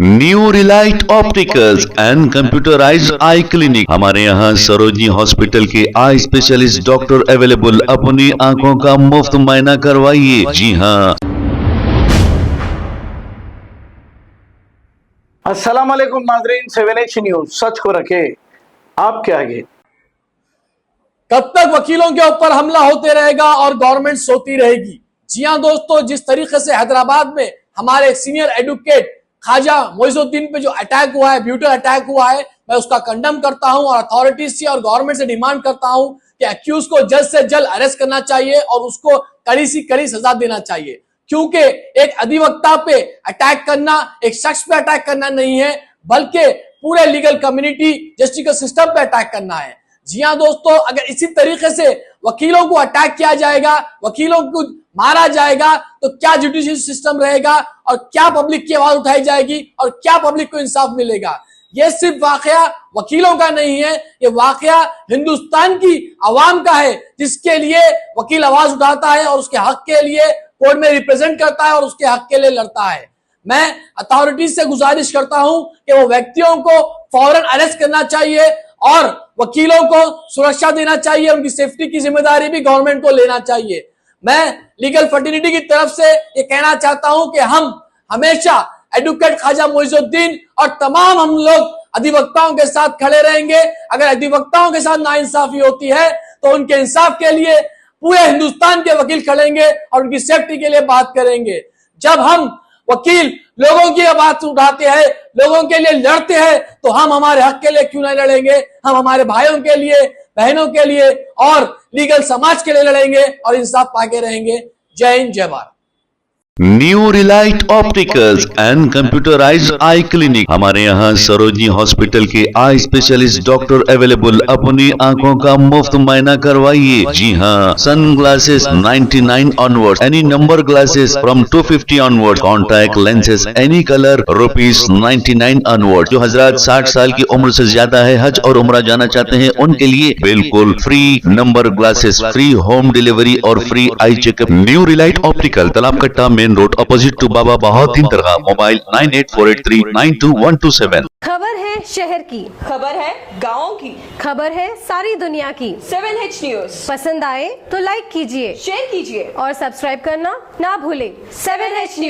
New Relight opticals and computerised I clinic. हमारे यहाँ Sarojini hospital के आई स्पेशलिस्ट डॉक्टर अवेलेबल। अपनी आंखों का मुफ्त मुआयना करवाइए। जी हाँ। अस्सलाम वालेकुम नाजरीन, 7H न्यूज सच को रखे आपके आगे। कब तक वकीलों के ऊपर हमला होते रहेगा और गवर्नमेंट सोती रहेगी? जी हाँ दोस्तों, जिस तरीके से हैदराबाद में हमारे एक सीनियर एडवोकेट ख्वाजा मोइजुद्दीन पे जो अटैक हुआ है, ब्रूटल अटैक हुआ है, मैं उसका कंडेम करता हूं और अथॉरिटीज से और गवर्नमेंट से डिमांड करता हूं कि अक्यूज को जल्द से जल्द अरेस्ट करना चाहिए और उसको कड़ी सी कड़ी सजा देना चाहिए। क्योंकि एक अधिवक्ता पे अटैक करना, एक शख्स पे अटैक करना नहीं है, बल्कि पूरे लीगल कम्युनिटी जस्टिस सिस्टम पे अटैक करना है। जी हाँ दोस्तों, अगर इसी तरीके से वकीलों को अटैक किया जाएगा, वकीलों को मारा जाएगा, तो क्या जुडिशियल सिस्टम रहेगा और क्या पब्लिक की आवाज उठाई जाएगी और क्या पब्लिक को इंसाफ मिलेगा? ये सिर्फ वाकया वकीलों का नहीं है, ये वाकया हिंदुस्तान की आवाम का है, जिसके लिए वकील आवाज उठाता है और उसके हक के लिए कोर्ट में रिप्रेजेंट करता है और उसके हक के लिए लड़ता है। मैं अथॉरिटीज से गुजारिश करता हूं कि वो व्यक्तियों को फौरन अरेस्ट करना चाहिए और वकीलों को सुरक्षा देना चाहिए। उनकी सेफ्टी की जिम्मेदारी भी गवर्नमेंट को लेना चाहिए। मैं लीगल फर्टिलिटी की तरफ से ये कहना चाहता हूं कि हम हमेशा एडवोकेट ख्वाजा मोइजुद्दीन और तमाम हम लोग अधिवक्ताओं के साथ खड़े रहेंगे। अगर अधिवक्ताओं के साथ नाइंसाफी होती है तो उनके इंसाफ के लिए पूरे हिंदुस्तान के वकील खड़ेंगे और उनकी सेफ्टी के लिए बात करेंगे। जब हम वकील लोगों की आवाज उठाते हैं, लोगों के लिए लड़ते हैं, तो हम हमारे हक के लिए क्यों नहीं लड़ेंगे? हम हमारे भाइयों के लिए, बहनों के लिए और लीगल समाज के लिए लड़ेंगे और इंसाफ पाके रहेंगे। जय हिंद, जय Bharat. New Relight opticals and computerised I clinic. हमारे यहाँ सरोजनी हॉस्पिटल के आई स्पेशलिस्ट डॉक्टर अवेलेबल। अपनी आंखों का मुफ्त मुआयना करवाइए। जी हाँ। Sunglasses 99 onward, any number glasses from 250 onward, contact lenses any colour ₹99 onward. जो हजरात 60 साल की उम्र से ज्यादा है, हज और उम्रा जाना चाहते हैं, उनके लिए बिल्कुल free number glasses, free home delivery और free eye checkup. New relight optical, Talab Katta main road, opposite to Baba Bahauddin Dargah. Mobile 9848392127। खबर है शहर की, खबर है गाँव की, खबर है सारी दुनिया की। 7H न्यूज पसंद आए तो लाइक कीजिए, शेयर कीजिए और सब्सक्राइब करना ना भूले। 7H news.